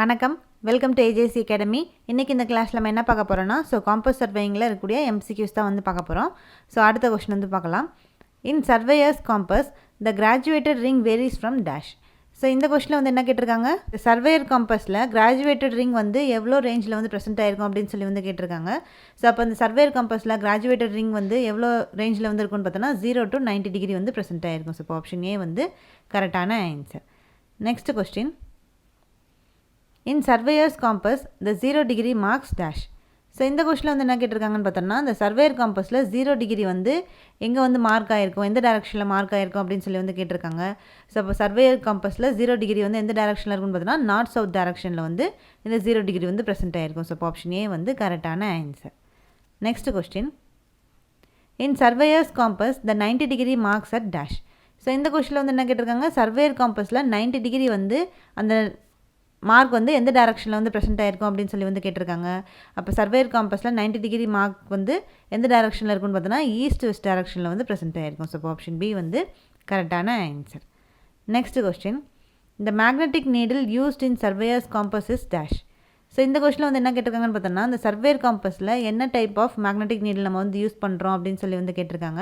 வணக்கம், welcome to AJC academy. இன்றைக்கி இந்த கிளாஸில் நம்ம என்ன பார்க்க போகிறோன்னா, காம்பஸ் சர்வேயிங்கில் இருக்கக்கூடிய எம்சிக்யூஸ் தான் வந்து பார்க்க போகிறோம். அடுத்த கொஸ்டின் வந்து பார்க்கலாம். In surveyors compass the graduated ring varies from dash. இந்த கொஸ்டினில் வந்து என்ன கேட்டிருக்காங்க, சர்வேயர் காம்பஸில் கிராஜுவேட்டட் ரிங் வந்து எவ்வளோ ரேஞ்சில் வந்து ப்ரெசென்ட் ஆயிருக்கும் அப்படின்னு சொல்லி வந்து கேட்டிருக்காங்க. அப்போ அந்த சர்வேயர் காம்பஸில் கிராஜுவேட்டட் ரிங் வந்து எவ்வளோ ரேஞ்சில் வந்து இருக்குன்னு பார்த்தோன்னா 0 to 90 டிகிரி வந்து ப்ரெசென்ட் ஆயிருக்கும். இப்போ ஆப்ஷன் ஏ வந்து கரெக்டான answer. Next question. In surveyor's compass, the 0 degree marks dash. இந்த கொஸ்டினில் வந்து என்ன கேட்டிருக்காங்கன்னு பார்த்தோம்னா, இந்த சர்வேயர் காம்பஸில் 0 டிகிரி வந்து எங்கே வந்து மார்க் ஆகிருக்கும், எந்த டேரக்ஷனில் மார்க் ஆகிருக்கும் அப்படின்னு சொல்லி வந்து கேட்டிருக்காங்க. அப்போ சர்வேயர் காம்பஸில் 0 டிகிரி வந்து எந்த டேரக்ஷனில் இருக்குன்னு பார்த்தோன்னா நார்த் சவுத் டேரக்ஷனில் வந்து இந்த 0 டிகிரி வந்து ப்ரெசென்ட் ஆகிருக்கும். அப்போ ஆப்ஷன் ஏ வந்து கரெக்டான answer. Next question. In surveyors compass the 90 degree marks at dash. இந்த கொஸ்டினில் வந்து என்ன கேட்டிருக்காங்க, சர்வேயர் காம்பஸில் 90 டிகிரி வந்து அந்த மார்க் வந்து எந்த டேரக்ஷனில் வந்து ப்ரெசென்ட் ஆகிருக்கும் அப்படின்னு சொல்லி வந்து கேட்டிருக்காங்க. அப்போ சர்வேயர் காம்பஸில் 90 டிகிரி மார்க் வந்து எந்த டேரக்ஷனில் இருக்குன்னு பார்த்தோன்னா ஈஸ்ட் வெஸ்ட் டேரக்ஷனில் வந்து ப்ரெசென்ட் ஆகிருக்கும். அப்போ ஆப்ஷன் பி வந்து கரெக்டான answer. Next question. The magnetic needle used in surveyors compass is dash. இந்த கொஸ்டினில் வந்து என்ன கேட்டிருக்காங்கன்னு பார்த்தோன்னா, இந்த சர்வேயர் காம்பஸில் என்ன டைப் ஆஃப் மேக்னெட்டிக் நீடில் நம்ம வந்து யூஸ் பண்ணுறோம் அப்படின்னு சொல்லி வந்து கேட்டிருக்காங்க.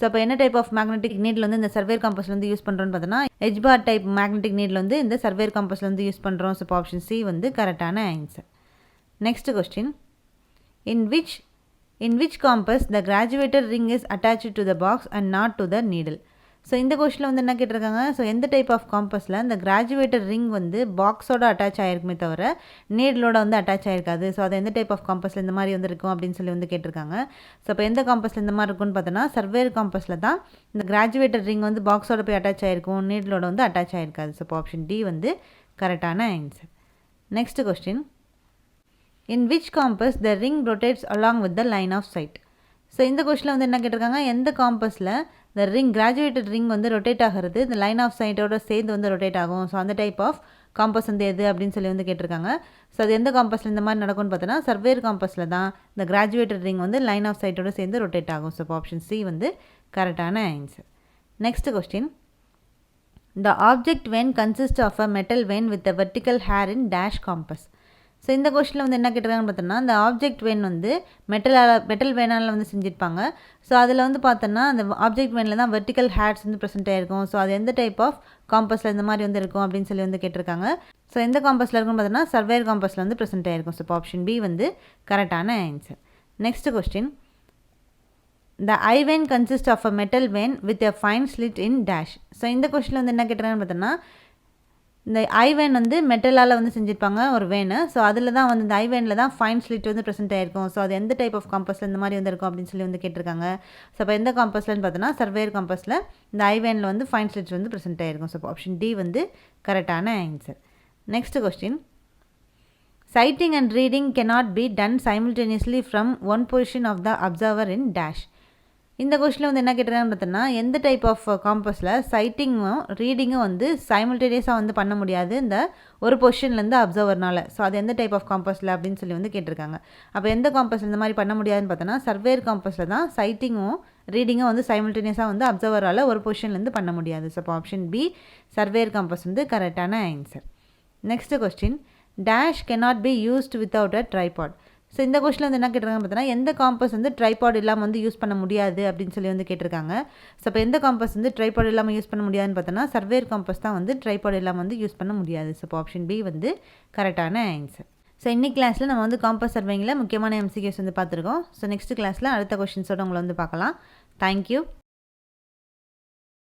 அப்போ என்ன டைப் ஆஃப் மேக்னெட்டிக் நீடில் வந்து இந்த சர்வேயர் காம்பஸில் வந்து யூஸ் பண்ணுறோன்னு பார்த்தோன்னா எஜ்பார் டைப் மேக்னெட்டிக் நீடில் வந்து இந்த சர்வேயர் காம்பஸில் வந்து யூஸ் பண்ணுறோம். அப்போ ஆப்ஷன் சி வந்து கரெக்டான answer. Next question. In which compass the graduated ring is attached to the box and not to the needle. இந்த கொஸ்டினில் வந்து என்ன கேட்டிருக்காங்க, எந்த டைப் ஆஃப் காம்பஸில் இந்த கிராஜுவேட்டட் ரிங் வந்து பாக்ஸோட அட்டாச் ஆகிருக்குமே தவிர நீடலோட வந்து அட்டாச் ஆகிருக்காது. அது எந்த டைப் ஆஃப் காம்பஸில் இந்த மாதிரி வந்து இருக்கும் அப்படின்னு சொல்லி வந்து கேட்டிருக்காங்க. அப்போ எந்த காம்பஸில் இந்த மாதிரி இருக்குன்னு பார்த்தோன்னா சர்வேயர் காம்பஸில் தான் இந்த கிராஜுவேட்டட் ரிங் வந்து பாக்ஸோட போய் அட்டாச் ஆகிருக்கும், நீடலோட வந்து அட்டாச் ஆகிருக்காது. அப்போ ஆப்ஷன் டி வந்து கரெக்டான answer. Next question. In which compass the ring rotates along with the line of sight. இந்த கொஸ்டினில் வந்து என்ன கேட்டிருக்காங்க, எந்த காம்பஸில் இந்த கிராஜுவேட்டட் ரிங் வந்து ரொட்டேட் ஆகிறது இந்த லைன் ஆஃப் சைட்டோட சேர்ந்து வந்து ரொட்டேட் ஆகும். அந்த டைப் ஆஃப் காம்பஸ் வந்து எது அப்படின்னு சொல்லி வந்து கேட்டிருக்காங்க. அது எந்த காம்பஸில் இந்த மாதிரி நடக்கும்னு பார்த்தோன்னா சர்வேயர் காம்பஸில் தான் இந்த கிராஜுவேட்டட் ரிங் வந்து லைன் ஆஃப் சைட்டோட சேர்ந்து ரொட்டேட் ஆகும். அப்போ ஆப்ஷன் சி வந்து கரெக்டான answer. Next question. The object vane consist of a metal vane with a vertical hair in dash compass. இந்த கொஸ்டினில் வந்து என்ன கேட்டிருக்காங்கன்னு பார்த்தோன்னா, இந்த ஆப்ஜெக்ட் வென் வந்து மெட்டல் வேனால் வந்து செஞ்சுருப்பாங்க. அதில் வந்து பார்த்தோன்னா அந்த ஆப்ஜெக்ட் வெனில் தான் வெர்டிக்கல் ஹேர்ஸ் வந்து ப்ரெசென்ட் ஆகிருக்கும். அது எந்த டைப் ஆஃப் காம்பஸில் இந்த மாதிரி வந்து இருக்கும் அப்படின்னு சொல்லி வந்து கேட்டிருக்காங்க. எந்த காம்பஸில் இருக்குன்னு பார்த்தோன்னா சர்வேயர் காம்பஸில் வந்து ப்ரெசென்ட் ஆகிருக்கும். அப்போ ஆப்ஷன் பி வந்து கரெக்டான answer. Next question. The eye vane consist of a metal vane with a fine slit in dash. இந்த கொஸ்டினில் வந்து என்ன கேட்டிருக்காங்கன்னு பார்த்தோன்னா, இந்த ஐவேன் வந்து மெட்டலால் வந்து செஞ்சுருப்பாங்க ஒரு வேனு. அதில் தான் வந்து இந்த ஐவேனில் தான் ஃபைன் ஸ்லிட் வந்து ப்ரெசென்ட் ஆகிருக்கும். அது எந்த டைப் ஆஃப் காம்பஸில் இந்த மாதிரி வந்து இருக்கும் அப்படின்னு சொல்லி வந்து கேட்டிருக்காங்க. அப்போ எந்த காம்பஸ்லன்னு பார்த்தோன்னா சர்வேயர் காம்பஸில் இந்த ஐவேனில் வந்து ஃபைன் ஸ்லிட் வந்து ப்ரெசென்ட் ஆகிருக்கும். அப்போ ஆப்ஷன் டி வந்து கரெக்டான answer. Next question. Sighting and reading cannot be done simultaneously from one position of the observer in dash. இந்த கொஸ்டினில் வந்து என்ன கேட்டிருக்காங்கன்னு பார்த்தோன்னா, எந்த டைப் ஆஃப் காம்பஸில் சைட்டிங்கும் ரீடிங்கும் வந்து சைமல்டேனியஸாக வந்து பண்ண முடியாது இந்த ஒரு பொசிஷன்லேருந்து அப்சர்வர்னால. அது எந்த டைப் ஆஃப் காம்பஸில் அப்படின்னு சொல்லி வந்து கேட்டிருக்காங்க. அப்போ எந்த காம்பஸில் இந்த மாதிரி பண்ண முடியாதுன்னு பார்த்தோன்னா சர்வேயர் காம்பஸில் தான் சைட்டிங்கும் ரீடிங்கும் வந்து சைமல்டேனியஸாக வந்து அப்சர்வரால் ஒரு பொசிஷன்லேருந்து பண்ண முடியாது. அப்போ ஆப்ஷன் பி சர்வேயர் காம்பஸ் வந்து கரெக்டான answer. Next question. Dash cannot be used without a tripod. இந்த கொஸ்டினில் வந்து என்ன கேட்டிருக்காங்க பார்த்தோன்னா, எந்த காம்பஸ் வந்து ட்ரைபாட் இல்லாமல் வந்து யூஸ் பண்ண முடியாது அப்படின்னு சொல்லி வந்து கேட்டிருக்காங்க. அப்போ எந்த காம்பஸ் வந்து ட்ரைபாட் இல்லாமல் யூஸ் பண்ண முடியாதுன்னு பார்த்தோன்னா சர்வேயர் காம்பஸ் தான் வந்து ட்ரைபாட் இல்லாமல் வந்து யூஸ் பண்ண முடியாது. அப்போ ஆப்ஷன் பி வந்து கரெக்டான ஆன்சர். இன்னைக்கு கிளாஸில் நம்ம வந்து காம்பஸ் சர்வேயிங்கில் முக்கியமான எம்சிக்யூஸ் வந்து பார்த்துருக்கோம். நெக்ஸ்ட் கிளாஸில் அடுத்த கொஸ்டின்ஸோடு உங்களை வந்து பார்க்கலாம். தேங்க்யூ.